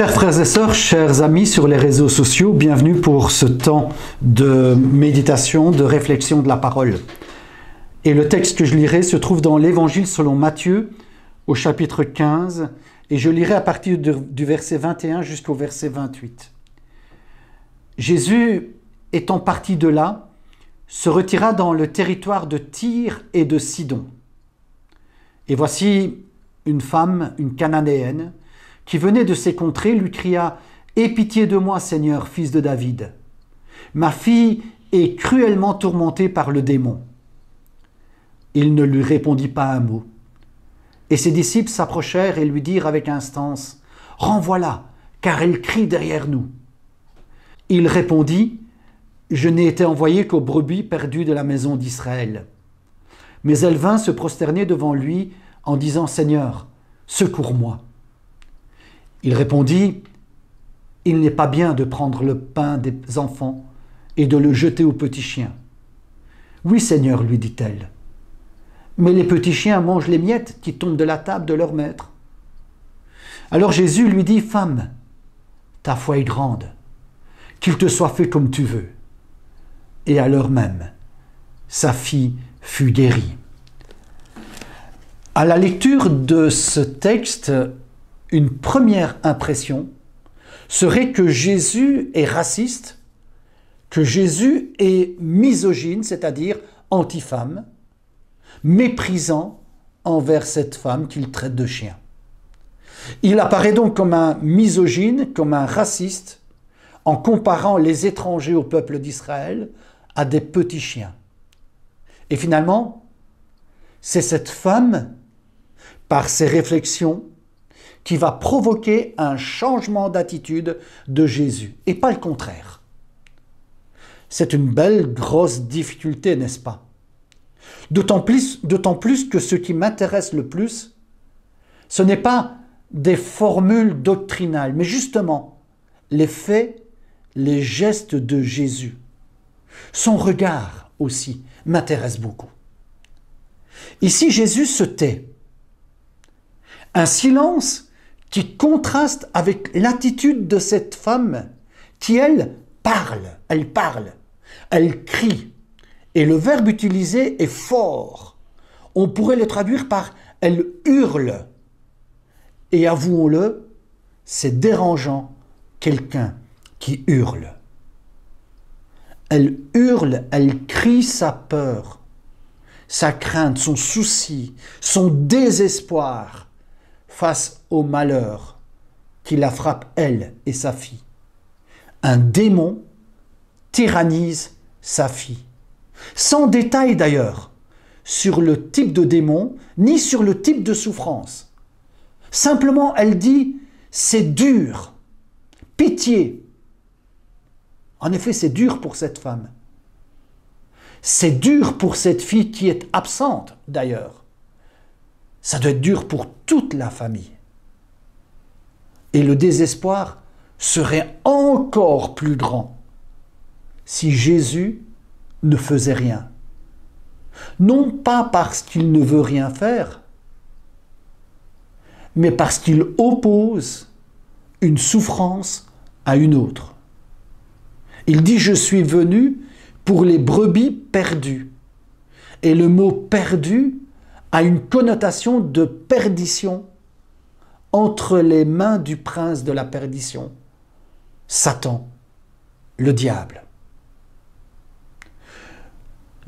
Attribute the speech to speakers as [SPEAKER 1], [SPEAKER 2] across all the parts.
[SPEAKER 1] Chers frères et sœurs, chers amis sur les réseaux sociaux, bienvenue pour ce temps de méditation, de réflexion de la parole. Et le texte que je lirai se trouve dans l'Évangile selon Matthieu, au chapitre 15, et je lirai à partir du verset 21 jusqu'au verset 28. Jésus, étant parti de là, se retira dans le territoire de Tyr et de Sidon. Et voici une femme, une Cananéenne, qui venait de ces contrées, lui cria « Aie pitié de moi, Seigneur, fils de David. Ma fille est cruellement tourmentée par le démon. » Il ne lui répondit pas un mot. Et ses disciples s'approchèrent et lui dirent avec instance « Renvoie-la, car elle crie derrière nous. » Il répondit « Je n'ai été envoyé qu'aux brebis perdues de la maison d'Israël. » Mais elle vint se prosterner devant lui en disant « Seigneur, secours-moi. » Il répondit « Il n'est pas bien de prendre le pain des enfants et de le jeter aux petits chiens. »« Oui, Seigneur, lui dit-elle, mais les petits chiens mangent les miettes qui tombent de la table de leur maître. » Alors Jésus lui dit « Femme, ta foi est grande, qu'il te soit fait comme tu veux. » Et à l'heure même, sa fille fut guérie. À la lecture de ce texte, une première impression serait que Jésus est raciste, que Jésus est misogyne, c'est-à-dire anti-femme, méprisant envers cette femme qu'il traite de chien. Il apparaît donc comme un misogyne, comme un raciste, en comparant les étrangers au peuple d'Israël à des petits chiens. Et finalement, c'est cette femme, par ses réflexions, qui va provoquer un changement d'attitude de Jésus, et pas le contraire. C'est une belle, grosse difficulté, n'est-ce pas? D'autant plus que ce qui m'intéresse le plus, ce n'est pas des formules doctrinales, mais justement les faits, les gestes de Jésus. Son regard aussi m'intéresse beaucoup. Ici, Jésus se tait. Un silence qui contraste avec l'attitude de cette femme qui, elle parle, elle crie. Et le verbe utilisé est fort. On pourrait le traduire par « elle hurle ». Et avouons-le, c'est dérangeant, quelqu'un qui hurle. Elle hurle, elle crie sa peur, sa crainte, son souci, son désespoir face au malheur qui la frappe, elle et sa fille. Un démon tyrannise sa fille. Sans détail d'ailleurs sur le type de démon, ni sur le type de souffrance. Simplement, elle dit « c'est dur, pitié ». En effet, c'est dur pour cette femme. C'est dur pour cette fille qui est absente d'ailleurs. Ça doit être dur pour toute la famille. Et le désespoir serait encore plus grand si Jésus ne faisait rien. Non pas parce qu'il ne veut rien faire, mais parce qu'il oppose une souffrance à une autre. Il dit « Je suis venu pour les brebis perdues ». Et le mot « perdu » a une connotation de perdition entre les mains du prince de la perdition, Satan, le diable.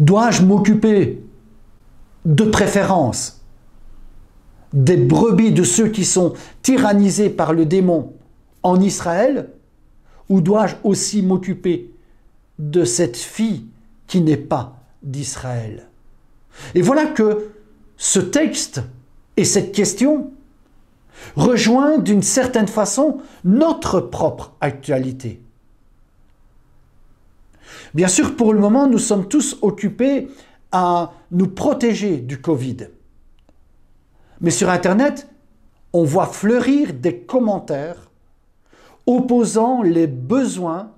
[SPEAKER 1] Dois-je m'occuper de préférence des brebis de ceux qui sont tyrannisés par le démon en Israël, ou dois-je aussi m'occuper de cette fille qui n'est pas d'Israël? Et voilà que ce texte et cette question rejoint d'une certaine façon notre propre actualité. Bien sûr, pour le moment, nous sommes tous occupés à nous protéger du Covid. Mais sur Internet, on voit fleurir des commentaires opposant les besoins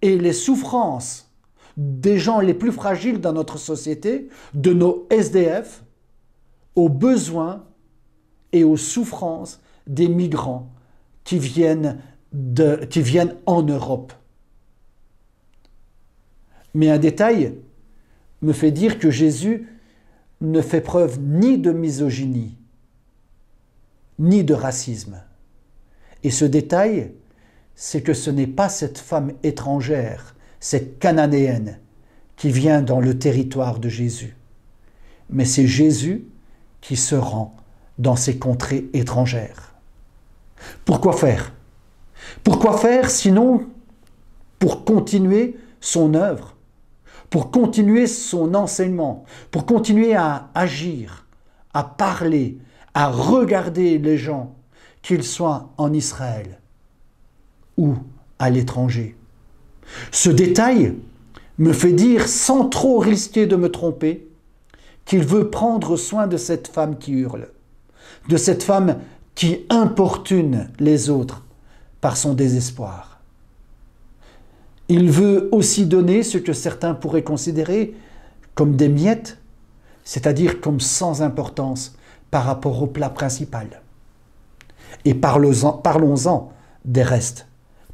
[SPEAKER 1] et les souffrances des gens les plus fragiles dans notre société, de nos SDF, aux besoins et aux souffrances des migrants qui viennent en Europe. Mais un détail me fait dire que Jésus ne fait preuve ni de misogynie, ni de racisme. Et ce détail, c'est que ce n'est pas cette femme étrangère, cette cananéenne, qui vient dans le territoire de Jésus, mais c'est Jésus qui se rend dans ces contrées étrangères. Pourquoi faire? Pourquoi faire sinon pour continuer son œuvre, pour continuer son enseignement, pour continuer à agir, à parler, à regarder les gens, qu'ils soient en Israël ou à l'étranger. Ce détail me fait dire, sans trop risquer de me tromper, qu'il veut prendre soin de cette femme qui hurle, de cette femme qui importune les autres par son désespoir. Il veut aussi donner ce que certains pourraient considérer comme des miettes, c'est-à-dire comme sans importance par rapport au plat principal. Et parlons-en des restes,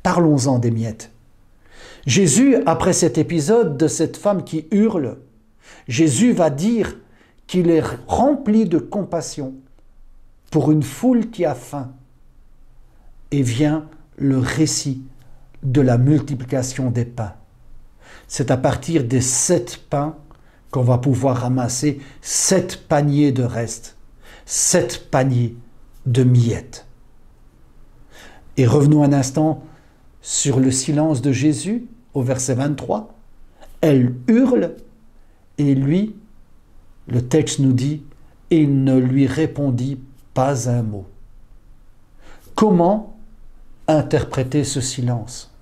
[SPEAKER 1] parlons-en des miettes. Jésus, après cet épisode de cette femme qui hurle, Jésus va dire qu'il est rempli de compassion pour une foule qui a faim. Et vient le récit de la multiplication des pains. C'est à partir des 7 pains qu'on va pouvoir ramasser 7 paniers de restes, 7 paniers de miettes. Et revenons un instant sur le silence de Jésus au verset 23. Elle hurle et lui, le texte nous dit, il ne lui répondit pas un mot. Comment interpréter ce silence?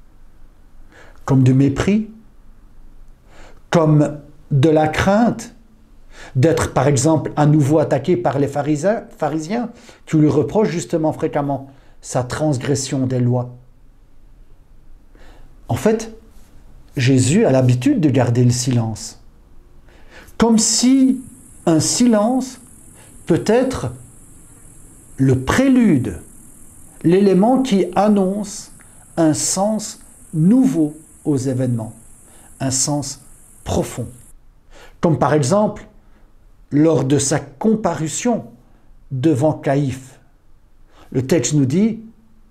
[SPEAKER 1] Comme du mépris? Comme de la crainte d'être par exemple à nouveau attaqué par les pharisiens qui lui reprochent justement fréquemment sa transgression des lois? En fait, Jésus a l'habitude de garder le silence. Comme si un silence peut être le prélude, l'élément qui annonce un sens nouveau aux événements, un sens profond. Comme par exemple, lors de sa comparution devant Caïphe, le texte nous dit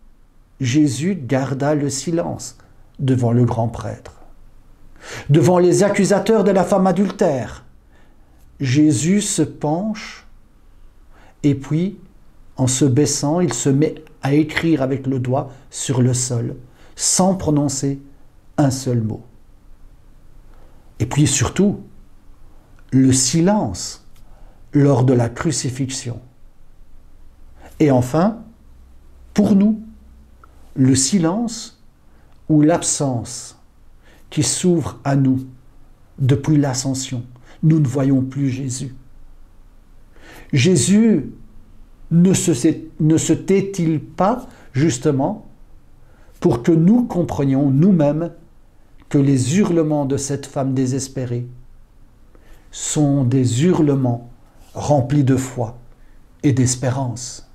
[SPEAKER 1] « Jésus garda le silence devant le grand prêtre. » Devant les accusateurs de la femme adultère, Jésus se penche et puis, en se baissant, il se met à écrire avec le doigt sur le sol, sans prononcer un seul mot. Et puis surtout, le silence lors de la crucifixion. Et enfin, pour nous, le silence ou l'absence qui s'ouvre à nous depuis l'ascension. Nous ne voyons plus Jésus. Jésus ne se tait-il pas justement pour que nous comprenions nous-mêmes que les hurlements de cette femme désespérée sont des hurlements remplis de foi et d'espérance.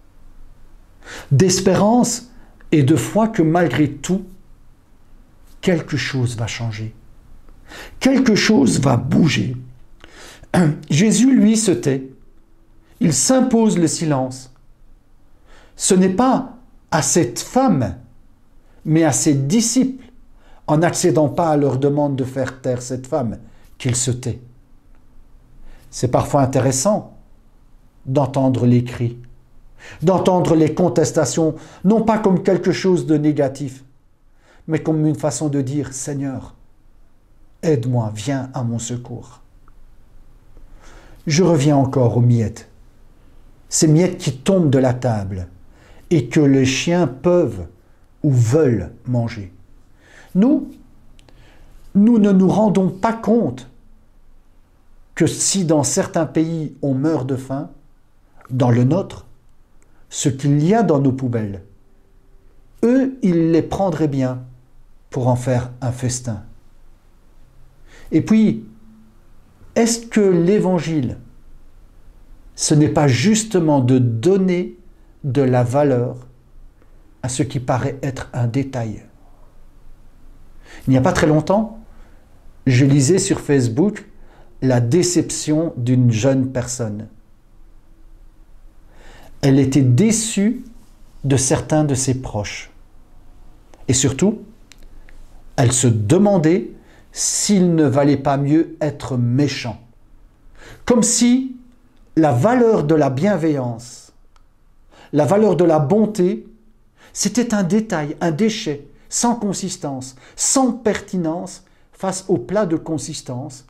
[SPEAKER 1] D'espérance et de foi que malgré tout, quelque chose va changer. Quelque chose va bouger. Jésus, lui, se tait. Il s'impose le silence. Ce n'est pas à cette femme, mais à ses disciples, en n'accédant pas à leur demande de faire taire cette femme, qu'il se tait. C'est parfois intéressant d'entendre les cris, d'entendre les contestations, non pas comme quelque chose de négatif, mais comme une façon de dire « Seigneur, aide-moi, viens à mon secours ». Je reviens encore aux miettes. Ces miettes qui tombent de la table et que les chiens peuvent ou veulent manger. Nous ne nous rendons pas compte que si dans certains pays on meurt de faim, dans le nôtre, ce qu'il y a dans nos poubelles, eux, ils les prendraient bien pour en faire un festin. Et puis, est-ce que l'évangile, ce n'est pas justement de donner de la valeur à ce qui paraît être un détail. Il n'y a pas très longtemps, je lisais sur Facebook la déception d'une jeune personne. Elle était déçue de certains de ses proches. Et surtout, elle se demandait s'il ne valait pas mieux être méchant. Comme si la valeur de la bienveillance, la valeur de la bonté, c'était un détail, un déchet, sans consistance, sans pertinence, face au plat de consistance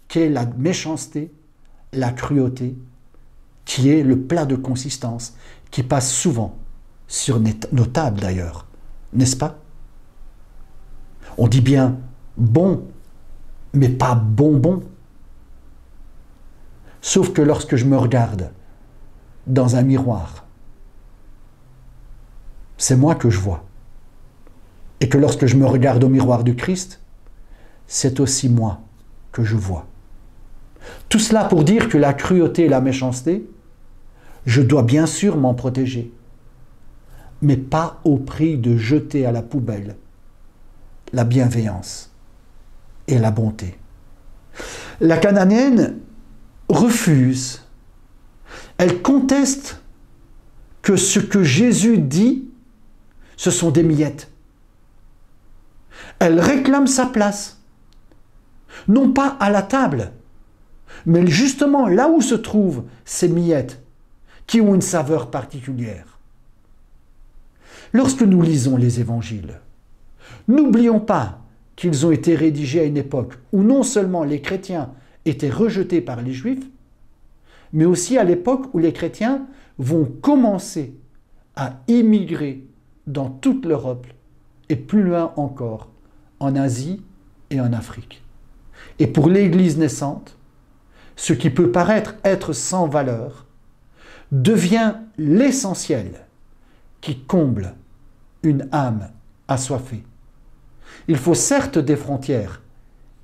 [SPEAKER 1] qu'est la méchanceté, la cruauté, qui est le plat de consistance qui passe souvent sur nos tables d'ailleurs, n'est-ce pas? On dit bien bon, mais pas bonbon. Sauf que lorsque je me regarde dans un miroir, c'est moi que je vois. Et que lorsque je me regarde au miroir du Christ, c'est aussi moi que je vois. Tout cela pour dire que la cruauté et la méchanceté, je dois bien sûr m'en protéger, mais pas au prix de jeter à la poubelle la bienveillance et la bonté. La Cananéenne refuse, elle conteste que ce que Jésus dit, ce sont des miettes. Elle réclame sa place, non pas à la table, mais justement là où se trouvent ces miettes qui ont une saveur particulière. Lorsque nous lisons les évangiles, n'oublions pas qu'ils ont été rédigés à une époque où non seulement les chrétiens étaient rejetés par les juifs, mais aussi à l'époque où les chrétiens vont commencer à immigrer dans toute l'Europe et plus loin encore, en Asie et en Afrique. Et pour l'Église naissante, ce qui peut paraître être sans valeur devient l'essentiel qui comble une âme assoiffée. Il faut certes des frontières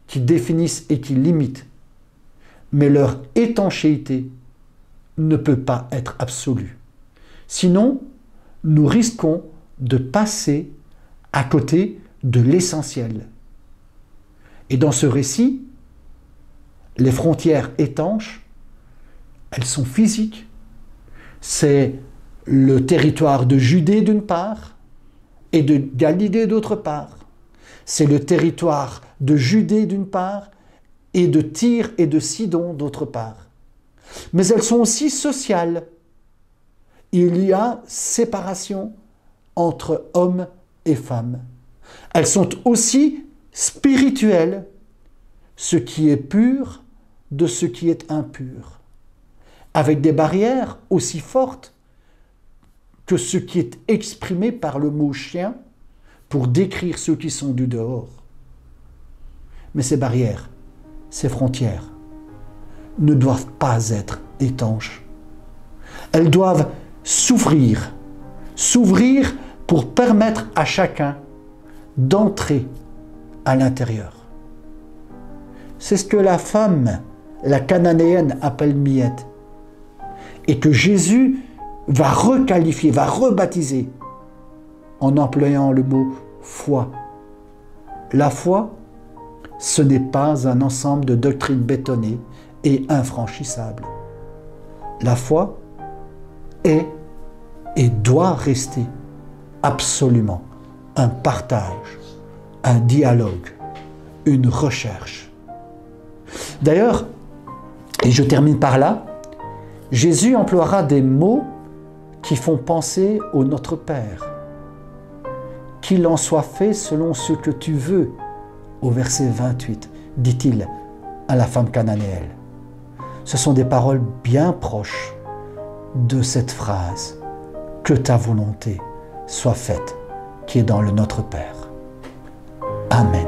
[SPEAKER 1] qui définissent et qui limitent, mais leur étanchéité ne peut pas être absolue. Sinon, nous risquons de passer à côté de l'essentiel. Et dans ce récit, les frontières étanches, elles sont physiques. C'est le territoire de Judée d'une part et de Galilée d'autre part. C'est le territoire de Judée d'une part et de Tyr et de Sidon d'autre part. Mais elles sont aussi sociales. Il y a séparation entre hommes et femmes. Elles sont aussi spirituelles, ce qui est pur de ce qui est impur, avec des barrières aussi fortes que ce qui est exprimé par le mot chien pour décrire ceux qui sont du dehors. Mais ces barrières, ces frontières, ne doivent pas être étanches. Elles doivent s'ouvrir pour permettre à chacun d'entrer à l'intérieur. C'est ce que la femme, la Cananéenne, appelle miette, et que Jésus va requalifier, va rebaptiser en employant le mot foi. La foi, ce n'est pas un ensemble de doctrines bétonnées et infranchissables. La foi est et doit rester absolument un partage, un dialogue, une recherche. D'ailleurs, et je termine par là, Jésus emploiera des mots qui font penser au Notre Père. Qu'il en soit fait selon ce que tu veux, au verset 28, dit-il à la femme cananéenne. Ce sont des paroles bien proches de cette phrase « Que ta volonté soit faite » qui est dans le Notre Père. Amen.